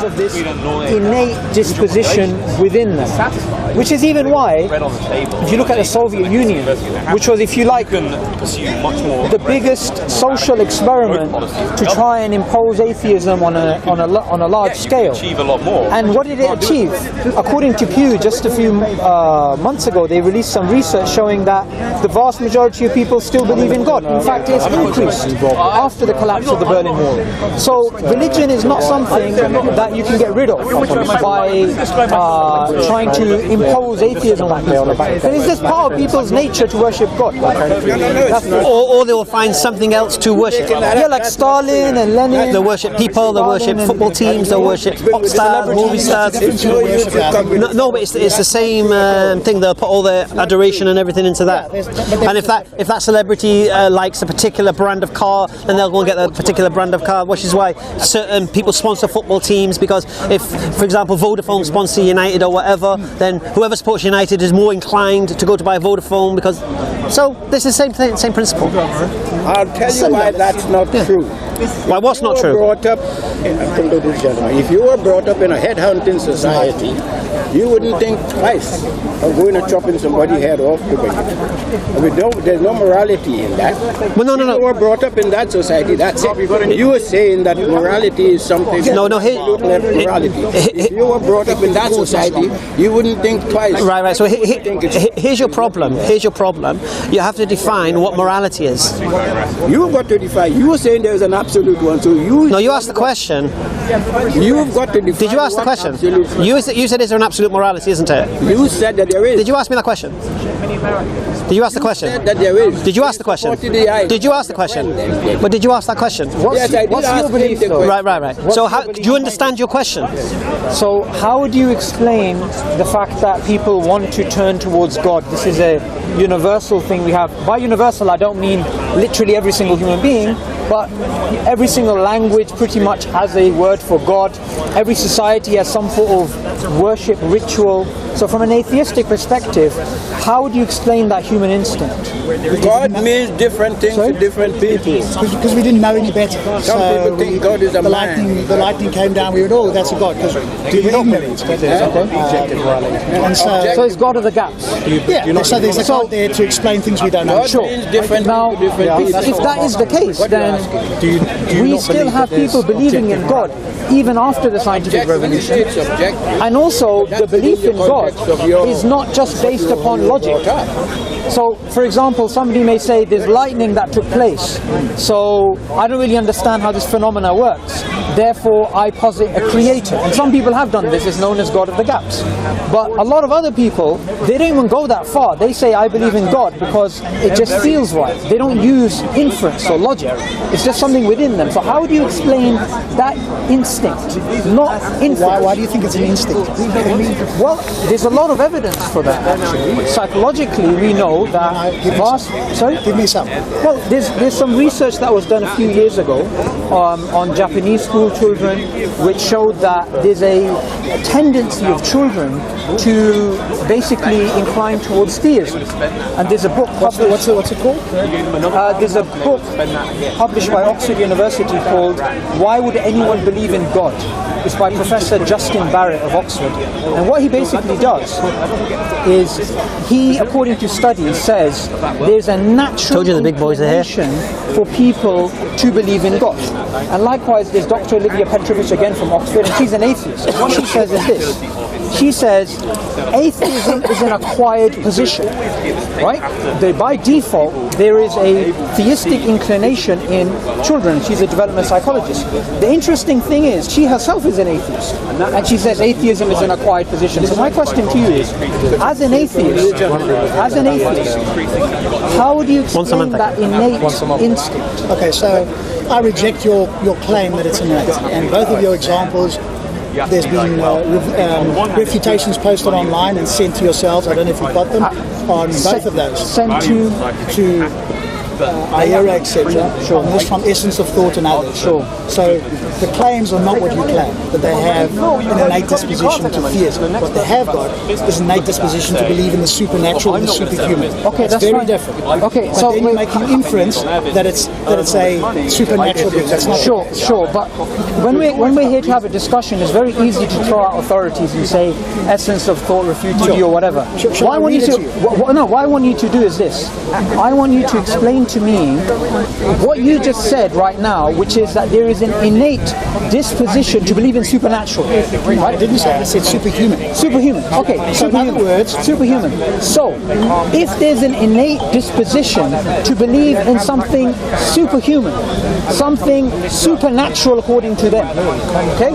of this innate disposition within them. Which is even why, if you look at the Soviet Union, which was, if you like, the biggest social experiment to try and impose atheism on a large scale. And what did it achieve? According to Pew, just a few months ago, they released some research showing that the vast majority of people still believe in God. In fact, it's increased after the collapse of the Berlin Wall. So religion is not something that you can get rid of by trying to impose atheism on people. It's just part of people's nature to worship God. Or they will find something else to worship. Yeah, like Stalin and Lenin. They'll worship people, they'll worship football teams, they'll worship pop stars, movie stars. No, but it's the same thing. They'll put all their adoration and everything into that. And if that celebrity likes a particular brand of car, then they'll go and get that particular brand of car, which is why certain people sponsor football teams, because if, for example, Vodafone sponsor United or whatever, then whoever supports United is more inclined to go to buy Vodafone, because... So this is the same thing, same principle. I'll tell you why that's not true. Why what's not true? If you were brought up in a headhunting society, you wouldn't think twice of going and chopping somebody's head off to bring it. There's no morality in that. Well, no. If you were brought up in that society, that's it. You were saying that morality is something... No. Morality. If you were brought up in that society, you wouldn't think twice. Right. So here's your problem. You have to define what morality is. You've got to define. You were saying there's an absolute one, so you... No, you asked the question. You've got to define. Did you ask the question? You said is there an absolute morality, isn't it? You said that there is. Did you ask me that question? Did you ask the question? Said that there is. Did you ask the question? Did you ask the question? But did you ask that question? Yes, I did. What's your belief? Right. So do you understand your question? So how do you explain the fact that people want to turn towards God? This is a universal thing we have. By universal, I don't mean literally every single human being, but every single language pretty much has a word for God. Every society has some sort of worship ritual. So from an atheistic perspective, how would you explain that human instinct? God means different things to different people. Because we didn't know any better. Some people think God is a man. The lightning came down, we went, oh, that's a God. Because do you not believe? So it's God of the gaps. Yeah, so there's a God there to explain things we don't know. God means different now, people, different people. if that is the case, then we still have people believing in God even after the scientific revolution. And also, the belief in God is not just based upon logic. So, for example, somebody may say there's lightning that took place, so I don't really understand how this phenomena works. Therefore, I posit a creator. And some people have done this, it's known as God of the gaps. But a lot of other people, they don't even go that far. They say, I believe in God because it just feels right. They don't use inference or logic. It's just something within them. So how do you explain that instinct, not inference? Why do you think it's an instinct? Well, there's a lot of evidence for that, actually. Psychologically, we know that Give me some. Well, there's some research that was done a few years ago on Japanese school children, which showed that there's a tendency of children to basically incline towards theism. And there's a book published... What's it called? There's a book published by Oxford University called Why Would Anyone Believe in God? It's by Professor Justin Barrett of Oxford. And what he basically does is he, according to studies, says there's a natural inclination for people to believe in God. And likewise, there's Dr. Olivia Petrovich again from Oxford, and she's an atheist. And what she says is this. She says atheism is an acquired position, right? By default, there is a theistic inclination in children. She's a development psychologist. The interesting thing is, she herself is an atheist, and she says atheism is an acquired position. So my question to you is, as an atheist, how would you explain that innate instinct? Okay, so I reject your claim that it's innate. And both of your examples, there's been refutations posted online and sent to yourselves. I don't know if you've got them on both of those. Sent to Ayera, etc. Sure. And this from Essence of Thought and others. Sure. So the claims are not what you claim, that they have an innate disposition to theism. What they have got is an innate disposition to believe in the supernatural and the superhuman. Okay, that's very different. Okay, but so then you make the inference that it's a supernatural being. That's not sure. But when we're here to have a discussion, it's very easy to throw out authorities and say Essence of Thought refuted you or whatever. What I want you to do is this. I want you to explain to me what you just said right now, which is that there is an innate disposition to believe in supernatural. Right? I didn't say. I said superhuman. Superhuman. Okay. So in other words, superhuman. So, if there's an innate disposition to believe in something superhuman, something supernatural according to them, okay?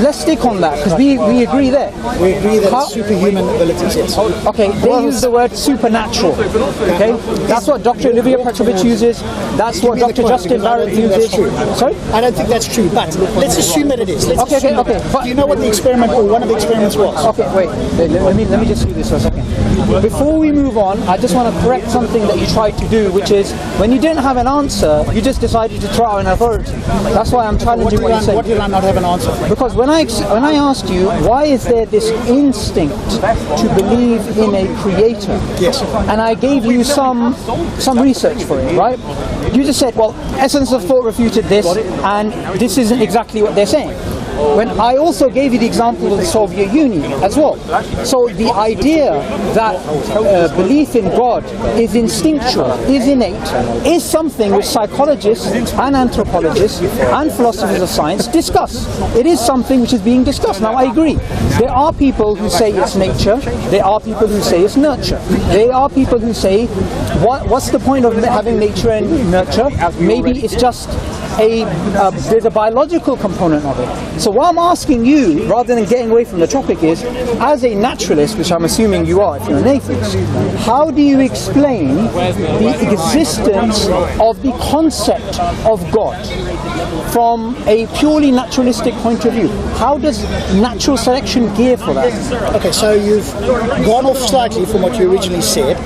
Let's stick on that because we agree there. We agree that it's superhuman abilities. Yes. Okay. They use the word supernatural. Okay. That's what Dr. Olivia Petrovich uses. That's what Dr. Justin Barrett uses. Sorry? I don't think that's true, but let's assume that it is. Okay. But do you know what the experiment or one of the experiments was? Okay, wait. Let me just do this for a second. Before we move on, I just want to correct something that you tried to do, which is when you didn't have an answer, you just decided to throw out an authority. That's why I'm challenging what you said. What did I not have an answer for? Because when I asked you, why is there this instinct to believe in a creator? Yes. And I gave you some research for it, right? You just said, well, Essence of Thought refuted this, and this isn't exactly what they're saying. When I also gave you the example of the Soviet Union as well. So the idea that belief in God is instinctual, is innate, is something which psychologists and anthropologists and philosophers of science discuss. It is something which is being discussed. Now I agree. There are people who say it's nature. There are people who say it's nurture. There are people who say, what's the point of having nature and nurture? Maybe it's just there's a biological component of it. So what I'm asking you, rather than getting away from the topic, is, as a naturalist, which I'm assuming you are if you're an atheist, how do you explain the existence of the concept of God from a purely naturalistic point of view? How does natural selection gear for that? Okay, so you've gone off slightly from what you originally said.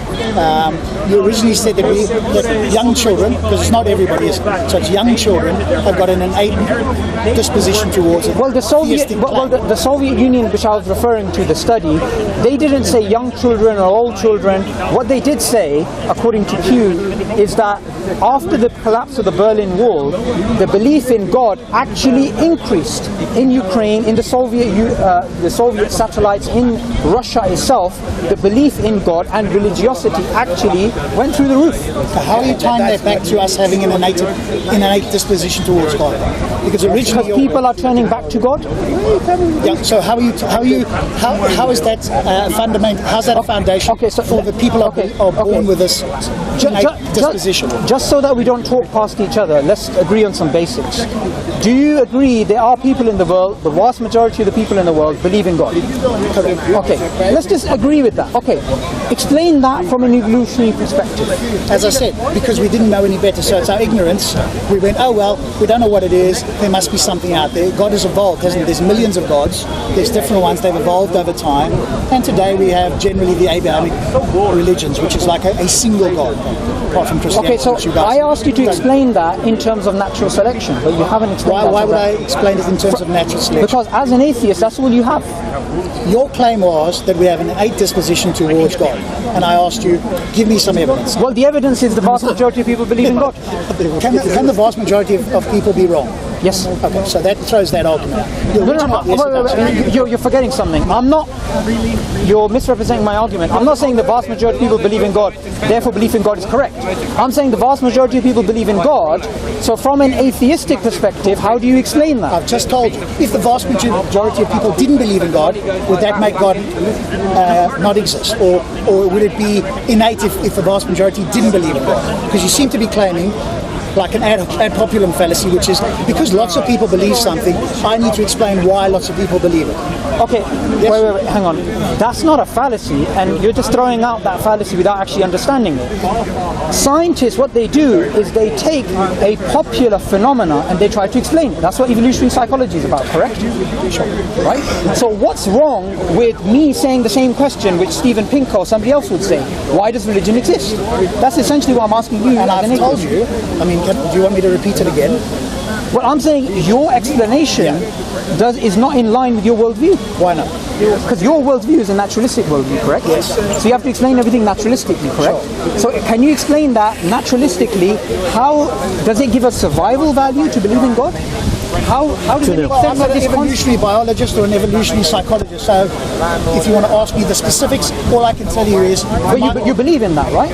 You originally said that young children, because it's not everybody, so it's young children, have got an innate disposition towards it. Well, the Soviet Union, which I was referring to, the study, they didn't say young children or old children. What they did say, according to Pew, is that after the collapse of the Berlin Wall, the belief in God actually increased in Ukraine, in the Soviet satellites, in Russia itself. The belief in God and religiosity actually went through the roof. So how are you tying that back to us having an innate disposition towards God? Because originally people are turning back to God. Yeah. So how is that fundamental? How's that a foundation for the people are born with this innate disposition? Just so that we don't talk past each other, let's agree on some basics. Do you agree there are people in the world, the vast majority of the people in the world believe in God? Okay, let's just agree with that. Okay, explain that from an evolutionary perspective. As I said, because we didn't know any better, so it's our ignorance. We went, oh well, we don't know what it is, there must be something out there. God has evolved, hasn't it? There's millions of gods, there's different ones, they've evolved over time, and today we have generally the Abrahamic religions, which is like a single God, apart from Christianity. Okay, so I asked you to explain that in terms of natural selection, but you haven't explained that. Why would I explain it in terms of natural selection? Because as an atheist, that's all you have. Your claim was that we have an innate disposition towards God, and I asked you, give me some evidence. Well, the evidence is the vast majority of people believe in God. Can the vast majority of people be wrong? Yes. Okay, so that throws that argument. You're forgetting something. You're misrepresenting my argument. I'm not saying the vast majority of people believe in God, therefore belief in God is correct. I'm saying the vast majority of people believe in God, so from an atheistic perspective, how do you explain that? I've just told you. If the vast majority of people didn't believe in God, would that make God not exist? Or would it be innate if the vast majority didn't believe in God? Because you seem to be claiming like an ad populum fallacy, which is because lots of people believe something, I need to explain why lots of people believe it. Okay, wait, hang on. That's not a fallacy, and you're just throwing out that fallacy without actually understanding it. Scientists, what they do is they take a popular phenomena and they try to explain it. That's what evolutionary psychology is about, correct? Sure. Right? So what's wrong with me saying the same question which Steven Pinker or somebody else would say? Why does religion exist? That's essentially what I'm asking you. And I've told you, I mean, do you want me to repeat it again? Well, I'm saying your explanation is not in line with your worldview. Why not? Because your worldview is a naturalistic worldview, correct? Yes. So you have to explain everything naturalistically, correct? Sure. So can you explain that naturalistically? How does it give a survival value to believe in God? How does it make sense? I'm not an evolutionary biologist or an evolutionary psychologist, so if you want to ask me the specifics, all I can tell you is... But you believe in that, right?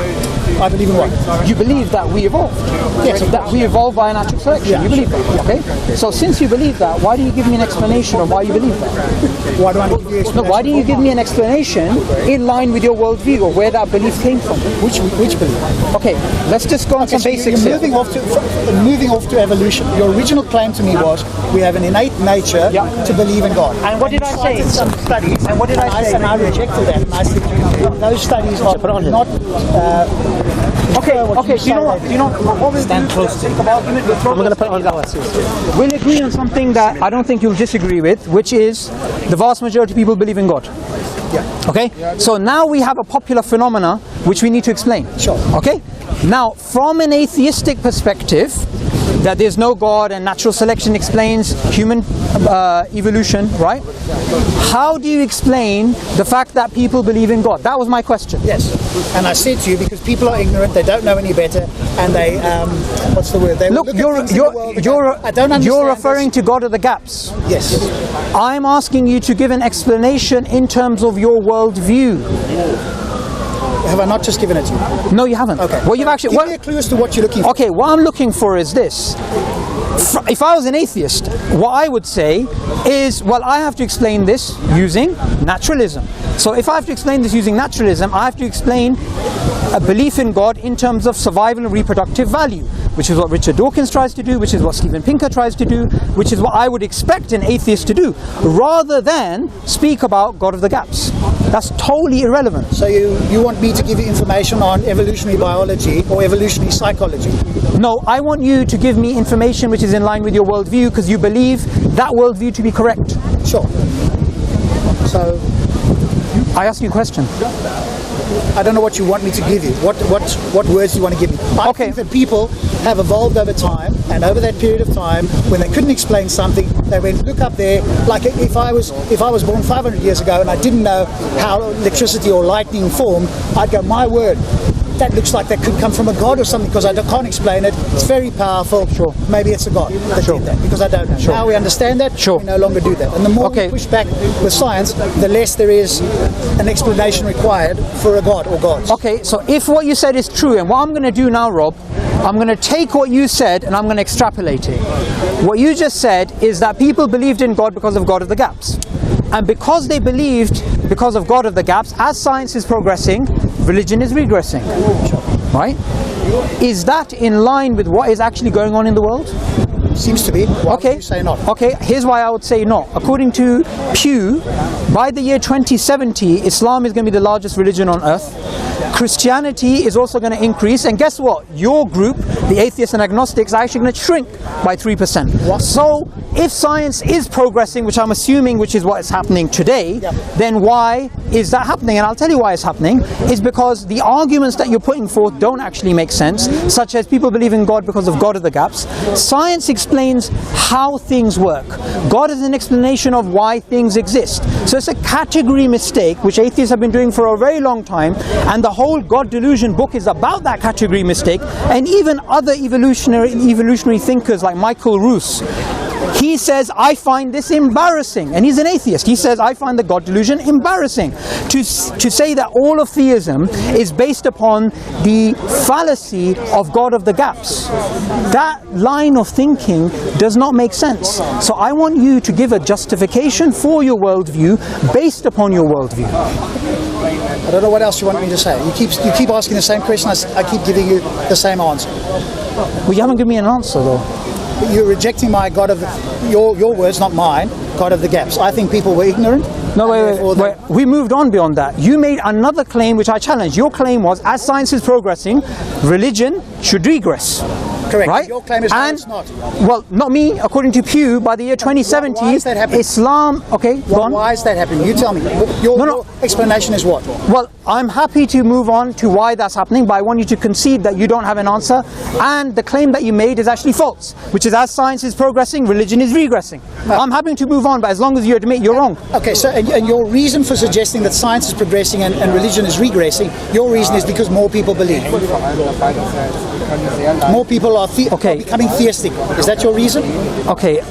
I believe in what? You believe that we evolved. Yes. That we evolved by natural selection. Yeah. You believe that, okay? So since you believe that, why do you give me an explanation of why you believe that? Why do I need to give you an explanation? No, why do you give me an explanation in line with your worldview or where that belief came from? Which belief? Okay, let's just go on some basics here. Moving off to evolution. Your original claim to me was we have an innate nature to believe in God. And what did I say? Some studies. And what did I say? And I rejected that. And I said those studies are not. Okay. Do you know what we'll stand close to? I'm going to put on glasses. We'll agree on something that I don't think you'll disagree with, which is the vast majority of people believe in God. Yeah. Okay? So now we have a popular phenomena which we need to explain. Sure. Okay? Now, from an atheistic perspective, that there's no God and natural selection explains human evolution, right? How do you explain the fact that people believe in God? That was my question. Yes. And I said to you, because people are ignorant, they don't know any better, and they, what's the word? They look you're referring to God of the gaps. Yes. I'm asking you to give an explanation in terms of your worldview. Have I not just given it to you? No, you haven't. Okay. Well, you've actually... Give me a clue as to what you're looking for. Okay, what I'm looking for is this. If I was an atheist, what I would say is, well, I have to explain this using naturalism. So if I have to explain this using naturalism, I have to explain a belief in God in terms of survival and reproductive value, which is what Richard Dawkins tries to do, which is what Steven Pinker tries to do, which is what I would expect an atheist to do, rather than speak about God of the gaps. That's totally irrelevant. So you want me to give you information on evolutionary biology or evolutionary psychology? No, I want you to give me information which is in line with your worldview, because you believe that worldview to be correct. Sure. So I asked you a question. I don't know what you want me to give you. What words do you want to give me? I think that people have evolved over time, and over that period of time, when they couldn't explain something, they went, look up there. Like if I was born 500 years ago and I didn't know how electricity or lightning formed, I'd go, my word, that looks like that could come from a god or something, because I can't explain it. It's very powerful. Sure. Maybe it's a god that did that, because I don't know. Sure. Now we understand that, we no longer do that. And the more we push back with science, the less there is an explanation required for a god or gods. Okay, so if what you said is true, and what I'm going to do now, Rob, I'm going to take what you said and I'm going to extrapolate it. What you just said is that people believed in God because of God of the gaps. And because they believed because of God of the gaps, as science is progressing, religion is regressing. Right? Is that in line with what is actually going on in the world? Seems to be. Why would you say not? Okay, here's why I would say not. According to Pew, by the year 2070, Islam is going to be the largest religion on earth. Christianity is also going to increase, and guess what? Your group, the atheists and agnostics, are actually going to shrink by 3%. What? So, if science is progressing, which I'm assuming, which is what is happening today, then why is that happening? And I'll tell you why it's happening. Is because the arguments that you're putting forth don't actually make sense, such as people believe in God because of God of the gaps. Science explains how things work. God is an explanation of why things exist. So it's a category mistake, which atheists have been doing for a very long time, and the whole God delusion book is about that category mistake. And even other evolutionary thinkers like Michael Roos, he says, I find this embarrassing. And he's an atheist. He says, I find the God delusion embarrassing. To say that all of theism is based upon the fallacy of God of the gaps, that line of thinking does not make sense. So I want you to give a justification for your worldview based upon your worldview. I don't know what else you want me to say. You keep asking the same question. I keep giving you the same answer. Well, you haven't given me an answer though. You're rejecting my God of your words, not mine. God of the gaps. I think people were ignorant. No, wait. We moved on beyond that. You made another claim which I challenged. Your claim was, as science is progressing, religion should regress. Correct. Right? Your claim is and, it's not. Well, not me. According to Pew, by the year 2070, why is that happening? Islam... Okay, go on. Why is that happening? You tell me. Your explanation is what? Well, I'm happy to move on to why that's happening, but I want you to concede that you don't have an answer, and the claim that you made is actually false, which is, as science is progressing, religion is regressing. I'm happy to move on, but as long as you admit you're wrong. Okay, so and your reason for suggesting that science is progressing and religion is regressing, your reason is because more people believe. More people are becoming theistic. Is that your reason? Okay,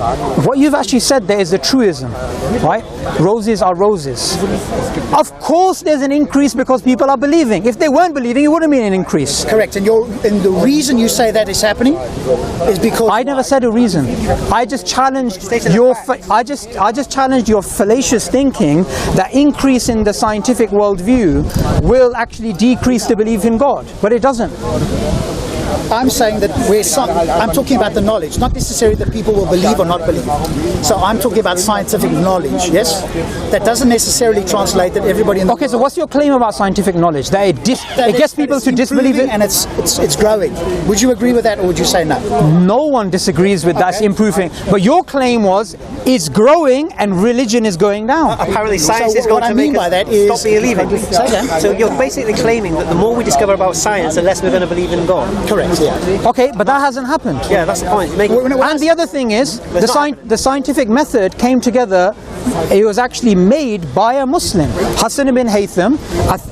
what you've actually said there is a truism, right? Roses are roses. Of course there's an increase because people are believing. If they weren't believing, it wouldn't be an increase. Correct, and the reason you say that is happening is because... I never said a reason. I just challenged your challenged your fallacious thinking that increase in the scientific worldview will actually decrease the belief in God, but it doesn't. I'm saying that I'm talking about the knowledge, not necessarily that people will believe or not believe. So I'm talking about scientific knowledge, yes? That doesn't necessarily translate that everybody in the so what's your claim about scientific knowledge? That it gets people to disbelieve it? And it's growing. Would you agree with that, or would you say no? No one disagrees with that's improving. But your claim was, it's growing and religion is going down. Apparently science is going to make us stop believing. So you're basically claiming that the more we discover about science, the less we're going to believe in God. Correct, yeah. Okay, but that hasn't happened. Yeah, that's the point. And the other thing is, the scientific method came together. It was actually made by a Muslim, Hassan ibn Haytham,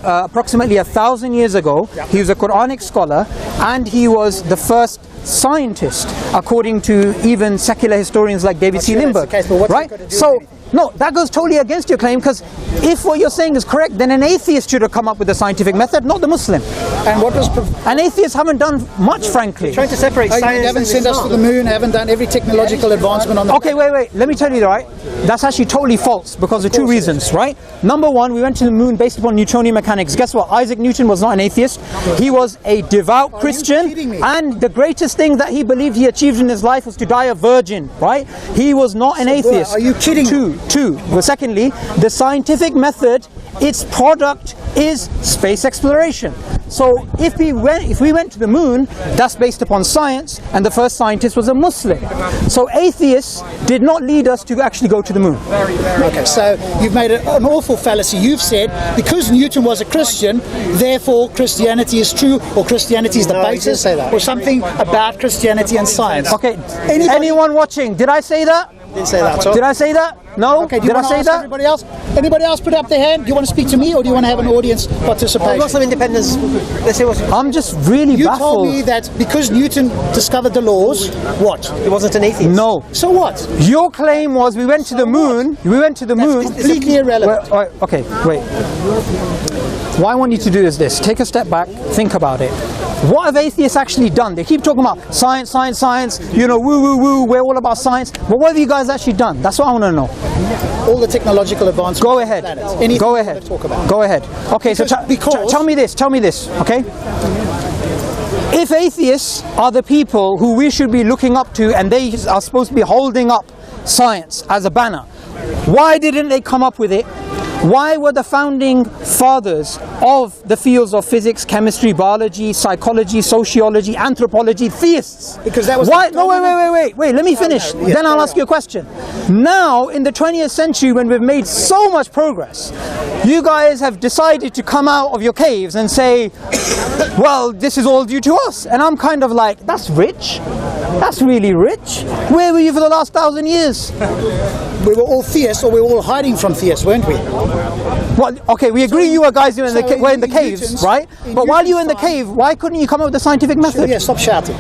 approximately 1,000 years ago. He was a Quranic scholar, and he was the first scientist, according to even secular historians like David C. Lindbergh. Right? So, no, that goes totally against your claim, because if what you're saying is correct, then an atheist should have come up with the scientific method, not the Muslim. And what was... And atheists haven't done much, frankly. Trying to separate science. You haven't sent us to the moon, haven't done every technological advancement on the... Okay, wait. Let me tell you, right? That's actually totally false, because of two reasons, right? Number one, we went to the moon based upon Newtonian mechanics. Guess what? Isaac Newton was not an atheist. He was a devout Christian, and the greatest thing that he believed he achieved in his life was to die a virgin, right? He was not an atheist. Are you kidding? Two. Well, secondly, the scientific method, its product is space exploration. So if we went to the moon, that's based upon science, and the first scientist was a Muslim. So atheists did not lead us to actually go to the moon. Okay, so you've made an awful fallacy. You've said because Newton was a Christian, therefore Christianity is true, or Christianity is the basis, or something about Christianity and science. Okay, anyone watching, did I say that? Didn't say that. Did I say that? No? Okay, did I say that? Everybody else? Anybody else put up their hand? Do you want to speak to me, or do you want to have an audience participation? I've got some independence. Let's see what... I'm just really baffled. You told me that because Newton discovered the laws, what? He wasn't an atheist. No. So what? Your claim was we went to the moon. We went to the moon. That's completely irrelevant. Okay, wait. What I want you to do is this. Take a step back. Think about it. What have atheists actually done? They keep talking about science, you know, woo, we're all about science. But what have you guys actually done? That's what I want to know. All the technological advancements. Go ahead. Go ahead. Talk about. Go ahead. Okay, because tell me this, okay? If atheists are the people who we should be looking up to, and they are supposed to be holding up science as a banner, why didn't they come up with it? Why were the founding fathers of the fields of physics, chemistry, biology, psychology, sociology, anthropology theists? Because that was... Why? No, wait, let me finish. Then I'll ask you a question. Now, in the 20th century, when we've made so much progress, you guys have decided to come out of your caves and say, well, this is all due to us. And I'm kind of like, that's rich. That's really rich. Where were you for the last 1,000 years? We were all theists, or we were all hiding from theists, weren't we? Well, okay, we agree you guys were in the caves, right? But while you were in the cave, why couldn't you come up with the scientific method? Yeah, stop shouting.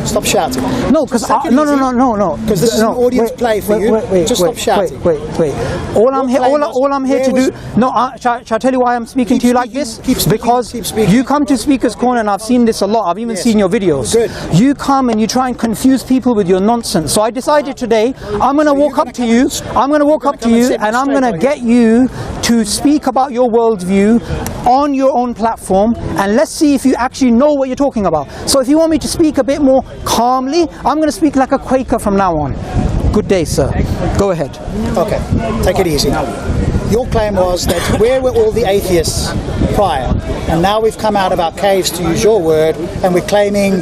Stop shouting. No, because no. Because this is an audience play for you. Just stop shouting. Wait. All I'm here to do. No, shall I tell you why I'm speaking to you like this? Because you come to Speaker's Corner, and I've seen this a lot. I've even seen your videos. Good. You come and you try and confuse people with your nonsense. So I decided today I'm going to walk up to you. I'm going to walk up to you, and I'm going to get you to speak about your worldview on your own platform, and let's see if you actually know what you're talking about. So if you want me to speak a bit more calmly, I'm going to speak like a Quaker from now on. Good day, sir. Go ahead. Okay, take it easy. Your claim was that where were all the atheists prior? And now we've come out of our caves, to use your word, and we're claiming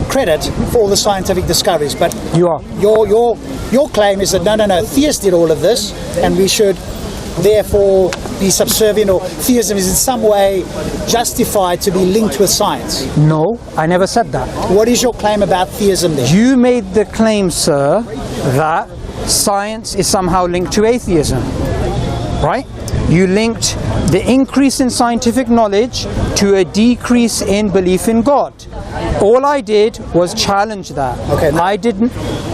credit for all the scientific discoveries. But You are. Your claim is that no, theists did all of this, and we should therefore be subservient, or theism is in some way justified to be linked with science. No, I never said that. What is your claim about theism then? You made the claim, sir, that science is somehow linked to atheism, right? You linked the increase in scientific knowledge to a decrease in belief in God. All I did was challenge that. Okay, now-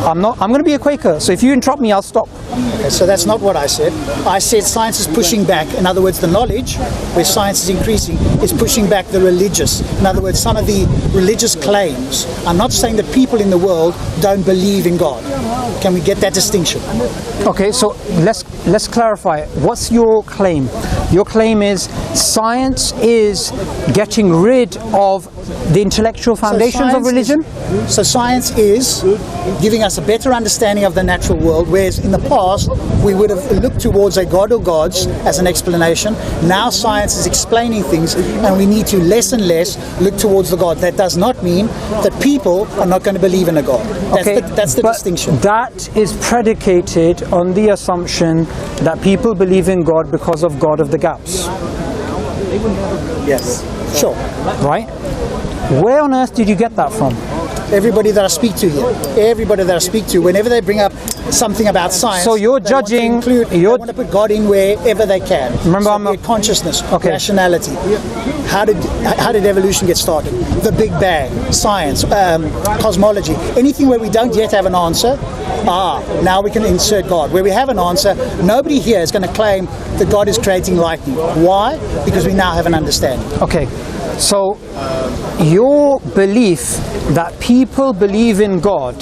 I'm going to be a Quaker, so if you interrupt me, I'll stop. Okay, so that's not what I said. I said science is pushing back. In other words, the knowledge, where science is increasing, is pushing back the religious. In other words, some of the religious claims. I'm not saying that people in the world don't believe in God. Can we get that distinction? Okay, so let's clarify it. What's your claim? Your claim is science is getting rid of the intellectual foundations of religion? So science is giving us a better understanding of the natural world, whereas in the past we would have looked towards a god or gods as an explanation. Now science is explaining things, and we need to less and less look towards the god. That does not mean that people are not going to believe in a god. That's the but distinction. That is predicated on the assumption that people believe in God because of God of the gaps. Yes. Sure. Right? Where on earth did you get that from? Everybody that I speak to here, everybody that I speak to, whenever they bring up something about science, So you're they want to judging- include, they you're- want to put God in wherever they can. Remember, so I'm a- consciousness, Okay. rationality. How did evolution get started? The Big Bang, science, cosmology, anything where we don't yet have an answer. Now we can insert God. Where we have an answer, nobody here is going to claim that God is creating lightning. Why? Because we now have an understanding. Okay, so your belief that people believe in God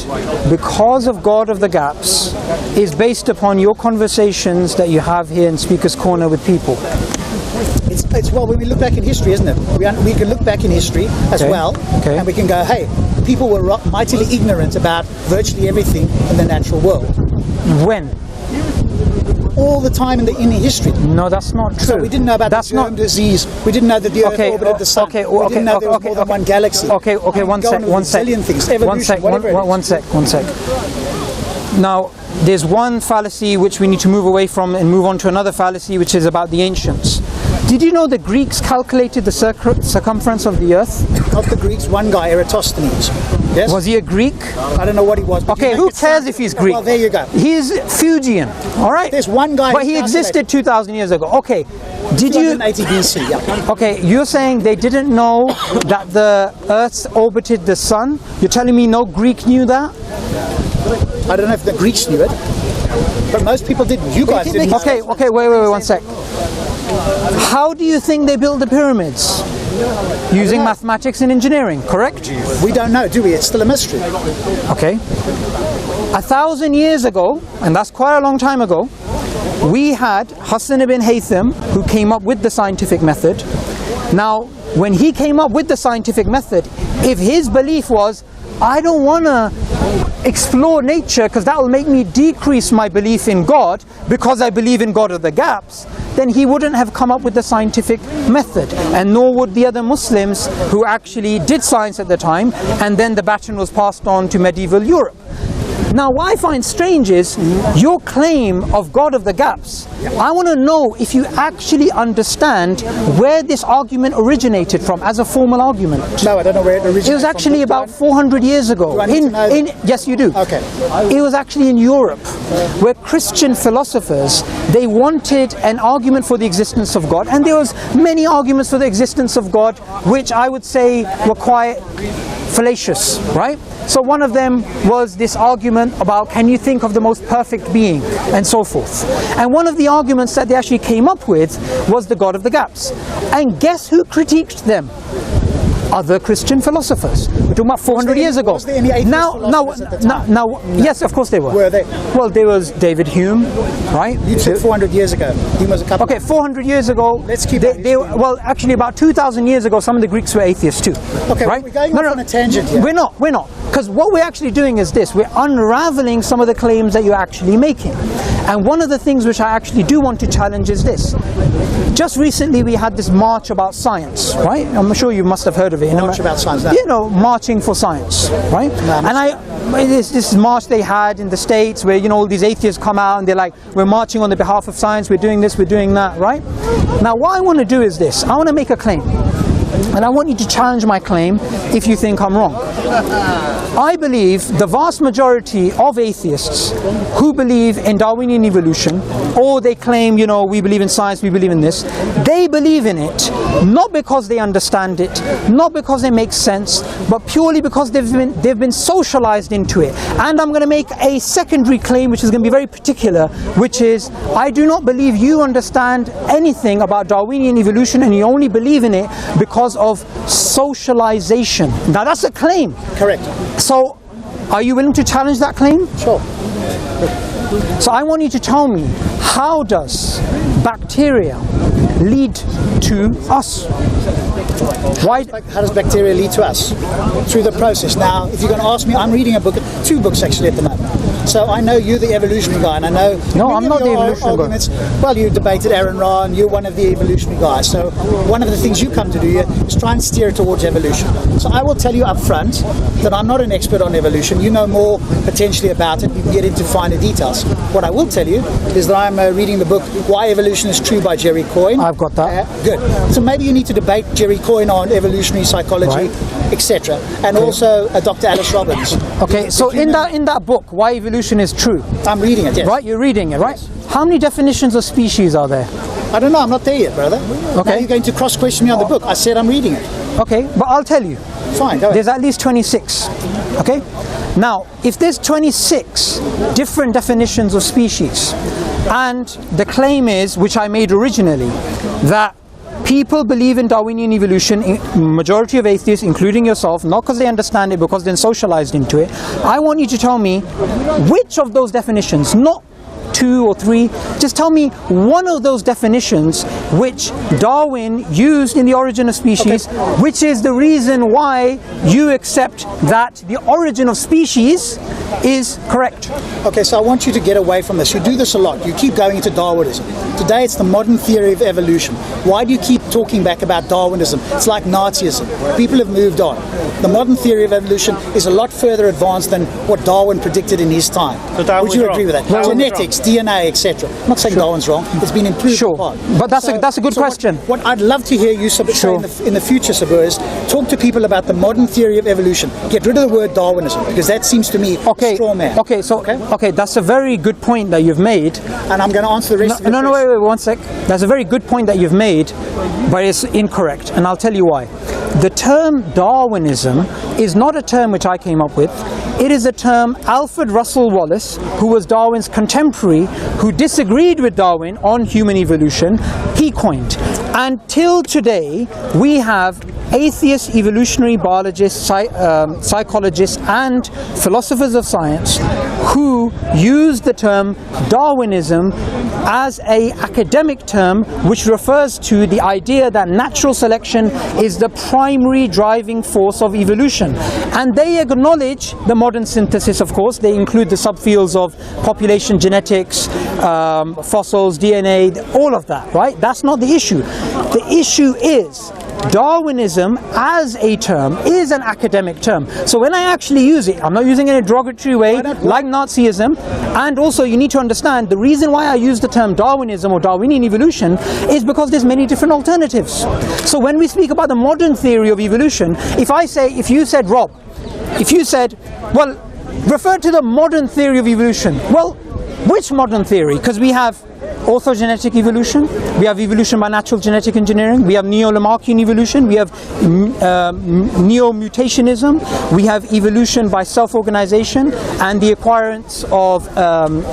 because of God of the gaps is based upon your conversations that you have here in Speaker's Corner with people. It's well, when we look back in history, isn't it? We can look back in history as Okay. well, Okay. and we can go, hey, people were mightily ignorant about virtually everything in the natural world. When? All the time in history. No, that's not true. So we didn't know about that's the germ disease. We didn't know that the Earth orbited the Sun. Okay, we didn't know there was okay, more than one galaxy. Okay, I mean, one go sec, on with one a sec. zillion things, One evolution, sec, whatever it is. one sec. Now, there's one fallacy which we need to move away from and move on to another fallacy, which is about the ancients. Did you know the Greeks calculated the circumference of the Earth? Not the Greeks, one guy, Eratosthenes. Yes? Was he a Greek? I don't know what he was. but Okay, you who make it cares sound- if he's Greek? Well, there you go. He's Fuegian, all right? There's one guy But who he existed calculated. 2,000 years ago. Okay, did you... 280 BC, yeah. Okay, you're saying they didn't know that the Earth orbited the Sun? You're telling me no Greek knew that? I don't know if the Greeks knew it, but most people didn't. You guys didn't. Okay, wait, one sec. How do you think they built the pyramids? Using mathematics and engineering, correct? We don't know, do we? It's still a mystery. Okay. 1,000 years ago, and that's quite a long time ago, we had Hassan ibn Haytham, who came up with the scientific method. Now, when he came up with the scientific method, if his belief was, I don't want to explore nature because that will make me decrease my belief in God because I believe in God of the gaps, then he wouldn't have come up with the scientific method, and nor would the other Muslims who actually did science at the time, and then the baton was passed on to medieval Europe. Now, what I find strange is your claim of God of the gaps. I want to know if you actually understand where this argument originated from as a formal argument. No, I don't know where it originated. It was actually about 400 years ago. Do I need to know that? Yes, you do. Okay. It was actually in Europe, where Christian philosophers, they wanted an argument for the existence of God, and there was many arguments for the existence of God, which I would say were quite fallacious, right? So one of them was this argument about, can you think of the most perfect being, and so forth. And one of the arguments that they actually came up with was the God of the gaps. And guess who critiqued them? other Christian philosophers. We're talking about 400 years ago. Was there any atheist philosophers at the time? Yes, of course they were. Were they? Well, there was David Hume, right? You said 400 years ago. Hume was a couple. Okay, 400 years ago. Let's keep well, actually, about 2,000 years ago, some of the Greeks were atheists too. Okay, right? we're going off on a tangent here. We're not. Because what we're actually doing is this. We're unraveling some of the claims that you're actually making. And one of the things which I actually do want to challenge is this. Just recently we had this march about science, right? I'm sure you must have heard of it. March about science, no. You know, marching for science, right? No, and this march they had in the States where, you know, all these atheists come out and they're like, we're marching on the behalf of science, we're doing this, we're doing that, right? Now what I want to do is this. I want to make a claim. And I want you to challenge my claim if you think I'm wrong. I believe the vast majority of atheists who believe in Darwinian evolution, or they claim, you know, we believe in science, we believe in this, they believe in it not because they understand it, not because it makes sense, but purely because they've been socialized into it. And I'm going to make a secondary claim which is going to be very particular, which is I do not believe you understand anything about Darwinian evolution and you only believe in it because of socialization. Now that's a claim. Correct. So are you willing to challenge that claim? Sure. So I want you to tell me, how does bacteria lead to us? Why? How does bacteria lead to us? Through the process. Now, if you're going to ask me, I'm reading a book, 2 books actually at the moment. So I know you're the evolutionary guy, and I know... No, I'm not the evolutionary guy. Well, you debated Aaron Ron, you're one of the evolutionary guys. So one of the things you come to do here is try and steer towards evolution. So I will tell you up front that I'm not an expert on evolution. You know more potentially about it. You can get into finer details. What I will tell you is that I'm reading the book Why Evolution is True by Jerry Coyne. I've got that. Good. So maybe you need to debate Jerry Coyne on evolutionary psychology, right, etc. And also Dr. Alice Robbins. Okay, so in that book, Why Evolution is True. I'm reading it, yes. Right, you're reading it, right? Yes. How many definitions of species are there? I don't know, I'm not there yet, brother. Okay. Now you're going to cross-question me on the book. I said I'm reading it. Okay, but I'll tell you. Fine, go ahead. There's at least 26. Okay? Now, if there's 26 different definitions of species, and the claim is, which I made originally, that people believe in Darwinian evolution, majority of atheists, including yourself, not because they understand it, because they're socialized into it. I want you to tell me which of those definitions, not 2 or 3, just tell me one of those definitions which Darwin used in The Origin of Species, which is the reason why you accept that the origin of species is correct. Okay, so I want you to get away from this. You do this a lot. You keep going into Darwinism. Today it's the modern theory of evolution. Why do you keep talking back about Darwinism? It's like Nazism. People have moved on. The modern theory of evolution is a lot further advanced than what Darwin predicted in his time. So would you agree with that? Well, genetics, DNA, etc. I'm not saying Darwin's wrong. It's been improved Sure, upon. but that's a good question. What I'd love to hear you say in the future, Subboor, is talk to people about the modern theory of evolution. Get rid of the word Darwinism, because that seems to me a straw man. Okay, that's a very good point that you've made. And I'm going to answer the rest of your question. Wait, 1 sec. That's a very good point that you've made, but it's incorrect, and I'll tell you why. The term Darwinism is not a term which I came up with. It is a term Alfred Russel Wallace, who was Darwin's contemporary, who disagreed with Darwin on human evolution, he coined. And till today, we have atheist evolutionary biologists, psychologists and philosophers of science who use the term Darwinism as an academic term which refers to the idea that natural selection is the primary driving force of evolution. And they acknowledge the modern synthesis, of course. They include the subfields of population genetics, fossils, DNA, all of that, right? That's not the issue. The issue is Darwinism as a term is an academic term. So when I actually use it, I'm not using it in a derogatory way like Nazism. And also you need to understand the reason why I use the term Darwinism or Darwinian evolution is because there's many different alternatives. So when we speak about the modern theory of evolution, if you said, Rob, if you said, well, refer to the modern theory of evolution. Well, which modern theory? Because we have orthogenetic evolution, we have evolution by natural genetic engineering, we have neo-Lamarckian evolution, we have neo-mutationism, we have evolution by self-organization and the acquirance of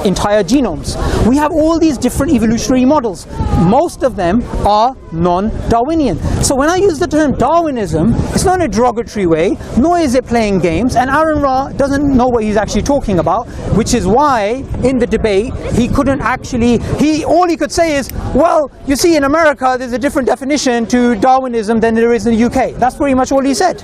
entire genomes. We have all these different evolutionary models. Most of them are non-Darwinian. So when I use the term Darwinism, it's not in a derogatory way, nor is it playing games, and Aaron Ra doesn't know what he's actually talking about, which is why in the debate he couldn't actually, all he could say is, well, you see, in America there's a different definition to Darwinism than there is in the UK. That's pretty much all he said.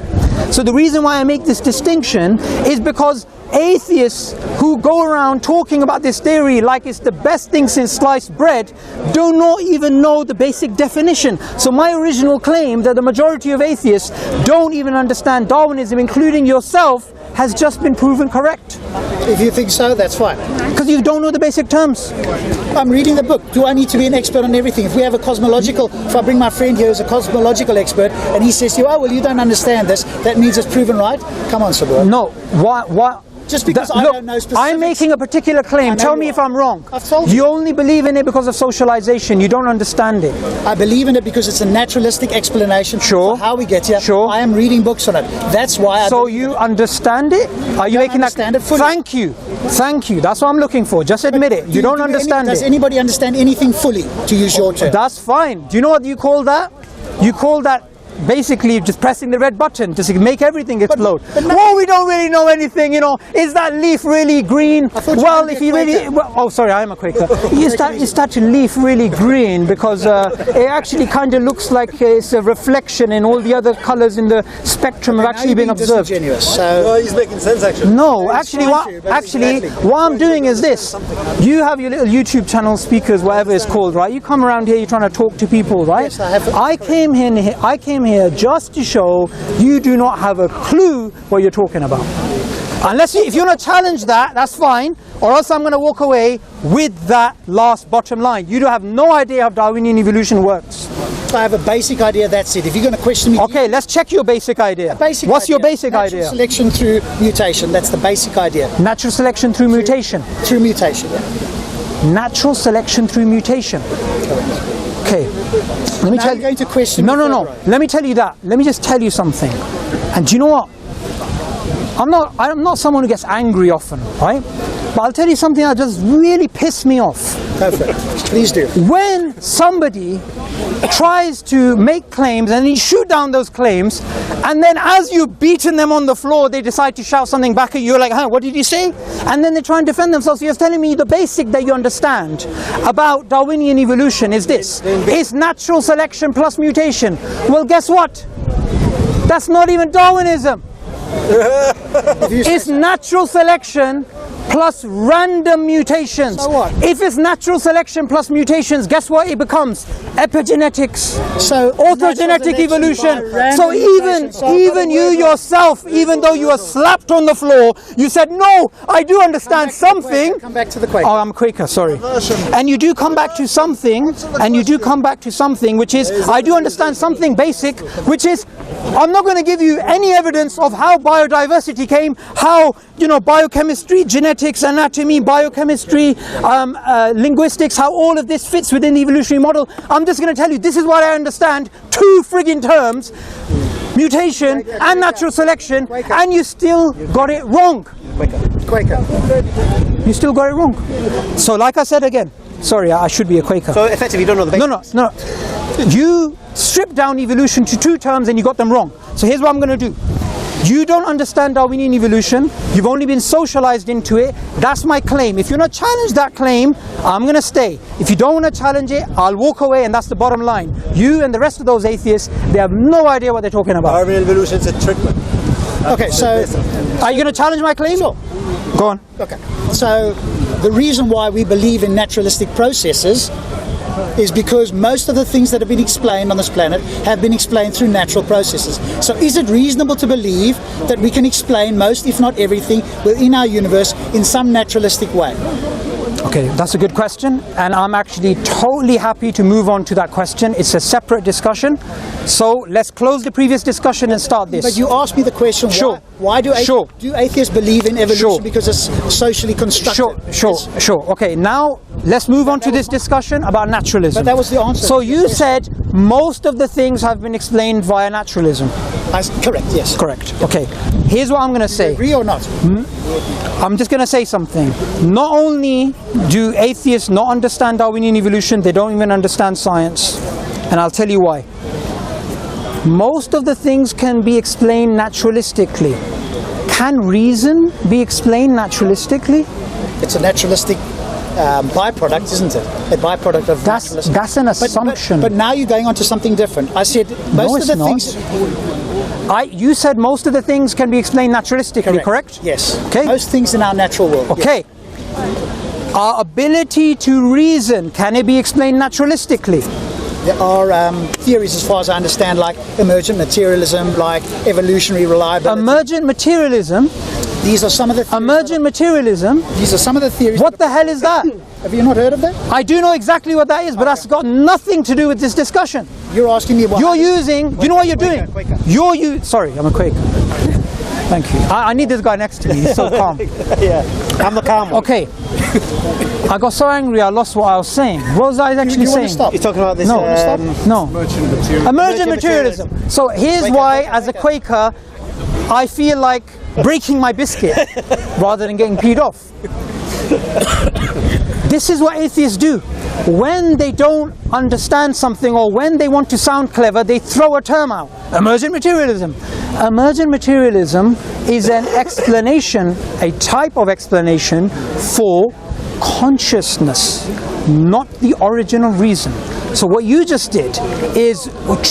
So the reason why I make this distinction is because atheists who go around talking about this theory like it's the best thing since sliced bread do not even know the basic definition. So my original claim that the majority of atheists don't even understand Darwinism, including yourself, has just been proven correct. If you think so, that's fine. Because you don't know the basic terms. I'm reading the book. Do I need to be an expert on everything? If we have a cosmological, if I bring my friend here who's a cosmological expert and he says to you, oh, well, you don't understand this, that means it's proven right? Come on, Subboor. No. Why? Just because I don't know specifics. I'm making a particular claim. Tell me if I'm wrong. I've told you. You only believe in it because of socialization. You don't understand it. I believe in it because it's a naturalistic explanation for how we get here. Sure. I am reading books on it. That's why I So you understand it? Are you making understand it fully. Thank you. Thank you. That's what I'm looking for. Just admit it. You don't understand it. Does anybody understand anything fully, to use your term? That's fine. Do you know what you call that? You call that basically just pressing the red button to make everything explode. Well, we don't really know anything, you know. Is that leaf really green? Well, if you really... Well, oh, sorry, I am a Quaker. Is that leaf really green? Because it actually kind of looks like it's a reflection in all the other colours in the spectrum have actually been observed. So he's making sense, actually. No, actually, what I'm doing is this. You have your little YouTube channel, speakers, whatever it's called, right? You come around here, you're trying to talk to people, right? Yes, I have. I came here just to show you do not have a clue what you're talking about. Unless if you want to challenge that, that's fine, or else I'm going to walk away with that last bottom line. You don't have no idea how Darwinian evolution works. I have a basic idea, that's it. If you're going to question me... Okay, let's check your basic idea. What's your basic idea? Natural selection through mutation, that's the basic idea. Natural selection through mutation. Through mutation, yeah. Natural selection through mutation. Okay, let me tell you. Going to question No. Let me tell you that. Let me just tell you something. And do you know what? I'm not someone who gets angry often, right? But I'll tell you something that just really pissed me off. Go for it. Please do. When somebody tries to make claims and you shoot down those claims, and then as you've beaten them on the floor, they decide to shout something back at you, like, huh, what did you say? And then they try and defend themselves. So you're telling me the basic that you understand about Darwinian evolution is this. It's natural selection plus mutation. Well, guess what? That's not even Darwinism. It's natural selection plus random mutations. So what? If it's natural selection plus mutations, guess what it becomes? Epigenetics. So orthogenetic evolution. So even you yourself, even though you were slapped on the floor, you said, no, I do understand something. Come back to the Quaker. Oh, I'm a Quaker, sorry. And you do come back to something, which is, I do understand something basic, which is, I'm not going to give you any evidence of how biodiversity came, how, you know, biochemistry, genetics, anatomy, biochemistry, linguistics, how all of this fits within the evolutionary model. I'm just going to tell you, this is what I understand, 2 friggin' terms, mutation and natural selection, and you still got it wrong. Quaker. You still got it wrong. So like I said again, sorry, I should be a Quaker. So effectively you don't know the basics. No. You stripped down evolution to 2 terms and you got them wrong. So here's what I'm going to do. You don't understand Darwinian evolution. You've only been socialized into it. That's my claim. If you're not challenge that claim, I'm going to stay. If you don't want to challenge it, I'll walk away, and that's the bottom line. You and the rest of those atheists, they have no idea what they're talking about. Darwinian evolution is a trick. Okay, so are you going to challenge my claim? Sure. Go on. Okay. So the reason why we believe in naturalistic processes is because most of the things that have been explained on this planet have been explained through natural processes. So is it reasonable to believe that we can explain most, if not everything, within our universe in some naturalistic way? Okay, that's a good question, and I'm actually totally happy to move on to that question. It's a separate discussion, so let's close the previous discussion and start this. But you asked me the question, sure. Why do atheists believe in evolution? Because it's socially constructed. Sure. Okay, now let's move on to this discussion about naturalism. But that was the answer. So you said most of the things have been explained via naturalism. Correct, yes. Correct. Okay. Here's what I'm going to say. Agree or not? I'm just going to say something. Not only do atheists not understand Darwinian evolution, they don't even understand science. And I'll tell you why. Most of the things can be explained naturalistically. Can reason be explained naturalistically? It's a naturalistic byproduct, isn't it? A byproduct of naturalism. That's an assumption. But now you're going on to something different. I said most of the things... You said most of the things can be explained naturalistically, correct? Yes. Okay. Most things in our natural world. Okay. Yes. Our ability to reason, can it be explained naturalistically? There are theories, as far as I understand, like emergent materialism, like evolutionary reliability. Emergent materialism? These are some of the theories. Emergent materialism? These are some of the theories. What the hell is that? Have you not heard of that? I do know exactly what that is, but that's got nothing to do with this discussion. You're asking me what... You're using... Do you know what you're doing? Sorry, I'm a Quaker. Thank you. I need this guy next to me. He's so calm. Yeah, I'm the calm one. Okay. I got so angry I lost what I was saying. What was I actually saying? Stop? You're talking about this... No. Emergent materialism. So here's why, as a Quaker, I feel like breaking my biscuit rather than getting peed off. This is what atheists do. When they don't understand something or when they want to sound clever, they throw a term out. Emergent materialism. Emergent materialism is an explanation, a type of explanation for consciousness, not the original reason. So what you just did is,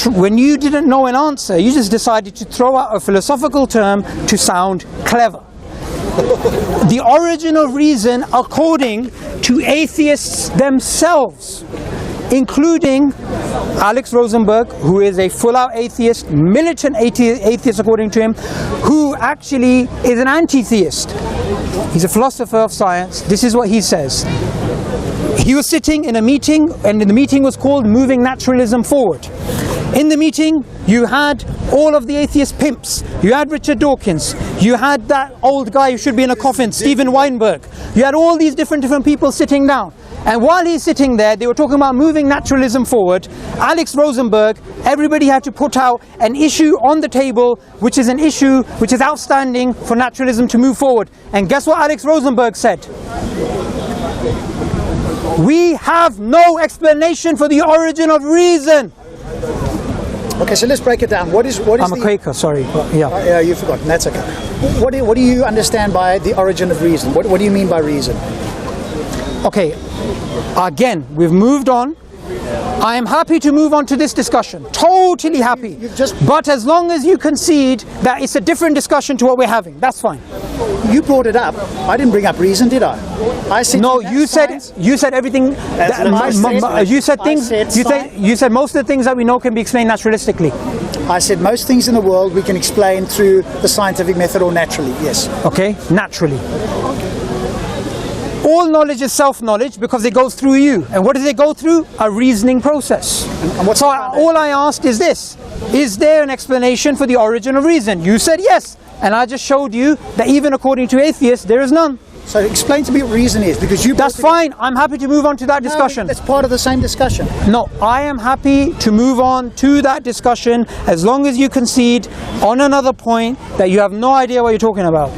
when you didn't know an answer, you just decided to throw out a philosophical term to sound clever. The original reason, according to atheists themselves, including Alex Rosenberg, who is a full-out atheist, militant atheist according to him, who actually is an anti-theist. He's a philosopher of science. This is what he says. He was sitting in a meeting, and the meeting was called Moving Naturalism Forward. In the meeting, you had all of the atheist pimps. You had Richard Dawkins. You had that old guy who should be in a coffin, Steven Weinberg. You had all these different people sitting down. And while he's sitting there, they were talking about moving naturalism forward. Alex Rosenberg, everybody had to put out an issue on the table, which is an issue which is outstanding for naturalism to move forward. And guess what Alex Rosenberg said? We have no explanation for the origin of reason. Okay, so let's break it down. What is I'm a Quaker, sorry. Yeah, you've forgotten. That's okay. What do you understand by the origin of reason? What do you mean by reason? Okay, again, we've moved on. I am happy to move on to this discussion. Totally happy. But as long as you concede that it's a different discussion to what we're having, that's fine. You brought it up. I didn't bring up reason, did I? I said no. You said everything. You said most of the things that we know can be explained naturalistically. I said most things in the world we can explain through the scientific method or naturally. Yes. Okay, naturally. All knowledge is self-knowledge because it goes through you. And what does it go through? A reasoning process. So all I asked is this. Is there an explanation for the origin of reason? You said yes. And I just showed you that even according to atheists, there is none. So explain to me what reason is, because you... That's fine. I'm happy to move on to that discussion. No, it's part of the same discussion. No, I am happy to move on to that discussion as long as you concede on another point that you have no idea what you're talking about.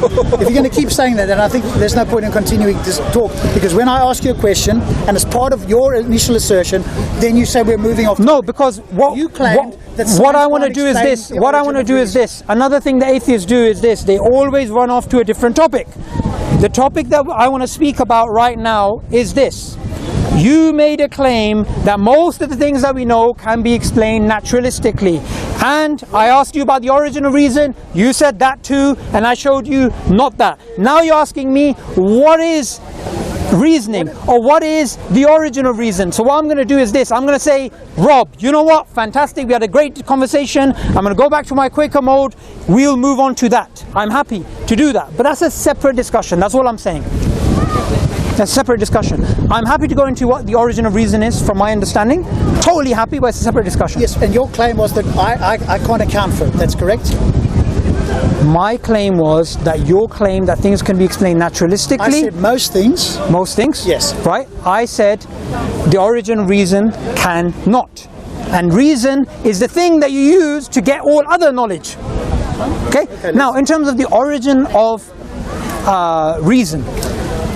If you're going to keep saying that, then I think there's no point in continuing this talk, because when I ask you a question and as part of your initial assertion, then you say we're moving off. No, because what you claimed that what I want to do is this. What I want to do is this. Another thing the atheists do is this. They always run off to a different topic. The topic that I want to speak about right now is this. You made a claim that most of the things that we know can be explained naturalistically. And I asked you about the origin of reason. You said that too, and I showed you not that. Now you're asking me, what is reasoning, or what is the origin of reason? So what I'm going to do is this. I'm going to say, Rob, you know what? Fantastic. We had a great conversation. I'm going to go back to my Quaker mode. We'll move on to that. I'm happy to do that. But that's a separate discussion. That's all I'm saying. That's a separate discussion. I'm happy to go into what the origin of reason is from my understanding. Totally happy, but it's a separate discussion. Yes, and your claim was that I can't account for it. That's correct? My claim was that your claim that things can be explained naturalistically. I said most things. Most things? Yes. Right? I said the origin of reason cannot. And reason is the thing that you use to get all other knowledge. Okay? Now, in terms of the origin of reason,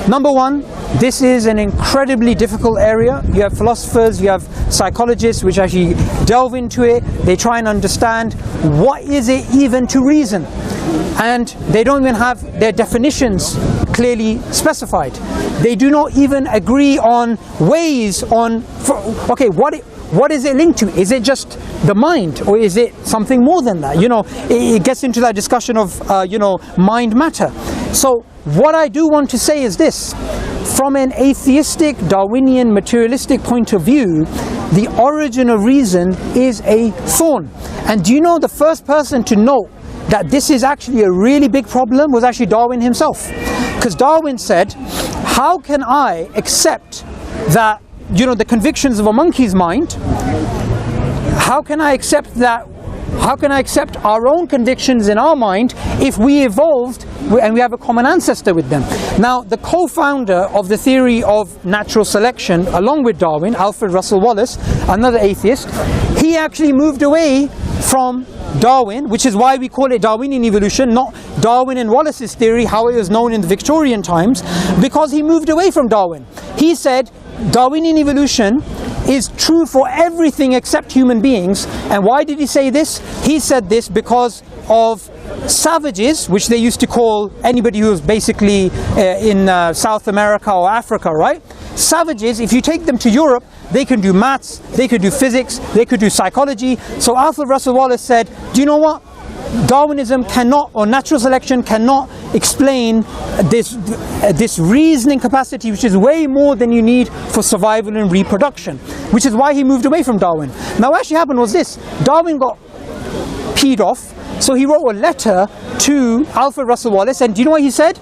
number one, this is an incredibly difficult area. You have philosophers, you have psychologists which actually delve into it. They try and understand what is it even to reason. And they don't even have their definitions clearly specified. They do not even agree on ways on, okay, what is it linked to? Is it just the mind, or is it something more than that? You know, it gets into that discussion of, you know, mind matter. So what I do want to say is this. From an atheistic, Darwinian, materialistic point of view, the origin of reason is a thorn. And do you know the first person to note that this is actually a really big problem was actually Darwin himself? Because Darwin said, how can I accept that, you know, the convictions of a monkey's mind? How can I accept that? How can I accept our own convictions in our mind if we evolved and we have a common ancestor with them? Now, the co-founder of the theory of natural selection, along with Darwin, Alfred Russel Wallace, another atheist, he actually moved away from Darwin, which is why we call it Darwinian evolution, not Darwin and Wallace's theory, how it was known in the Victorian times, because he moved away from Darwin. He said Darwinian evolution is true for everything except human beings. And why did he say this? He said this because of savages, which they used to call anybody who was basically in South America or Africa, right? Savages, if you take them to Europe, they can do maths, they could do physics, they could do psychology. So Alfred Russel Wallace said, do you know what? Darwinism cannot, or natural selection cannot explain this reasoning capacity, which is way more than you need for survival and reproduction, which is why he moved away from Darwin. Now what actually happened was this: Darwin got peed off, so he wrote a letter to Alfred Russel Wallace, and do you know what he said?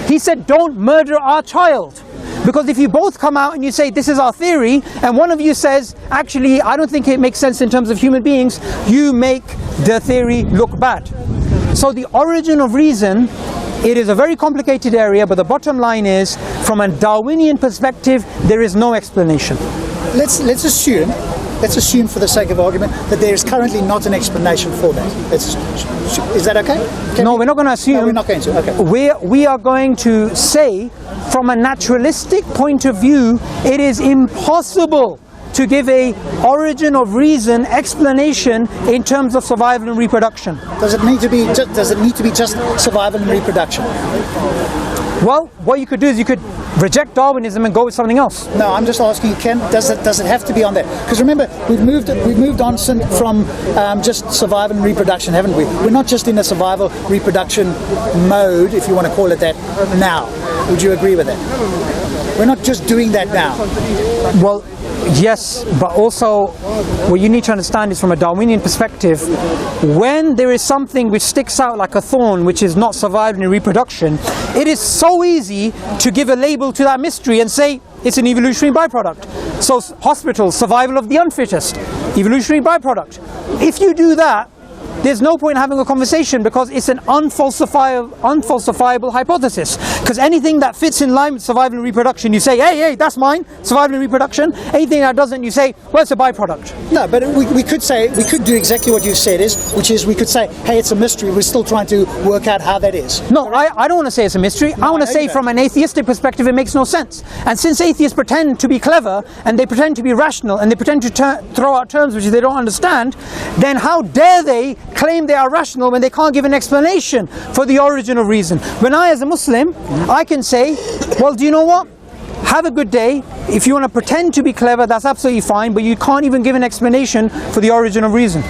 He said, don't murder our child. Because if you both come out and you say this is our theory, and one of you says actually I don't think it makes sense in terms of human beings, you make the theory look bad. So the origin of reason, it is a very complicated area, but the bottom line is, from a Darwinian perspective, there is no explanation. Let's assume for the sake of argument that there is currently not an explanation for that. Is that okay? No, we're not going to assume. No, we're not going to. Okay. We are going to say, from a naturalistic point of view, it is impossible to give a origin of reason explanation in terms of survival and reproduction. Does it need to be just survival and reproduction? Well, what you could do is you could reject Darwinism and go with something else. No, I'm just asking, does it have to be on that? Because remember, we've moved on from just survival and reproduction, haven't we? We're not just in a survival reproduction mode, if you want to call it that, now. Would you agree with that? We're not just doing that now. Well, yes, but also what you need to understand is, from a Darwinian perspective, when there is something which sticks out like a thorn, which is not survival and reproduction, it is so easy to give a label to that mystery and say it's an evolutionary byproduct. So hospitals, survival of the unfittest, evolutionary byproduct. If you do that, there's no point in having a conversation, because it's an unfalsifiable hypothesis. Because anything that fits in line with survival and reproduction, you say, hey, that's mine, survival and reproduction. Anything that doesn't, you say, well, it's a byproduct. No, but we could do exactly what you said, which is we could say, hey, it's a mystery, we're still trying to work out how that is. No, I don't want to say it's a mystery. I want to say, from an atheistic perspective, it makes no sense. And since atheists pretend to be clever, and they pretend to be rational, and they pretend to throw out terms which they don't understand, then how dare they claim they are rational when they can't give an explanation for the origin of reason? When I, as a Muslim, I can say, well, do you know what? Have a good day. If you want to pretend to be clever, that's absolutely fine, but you can't even give an explanation for the origin of reason.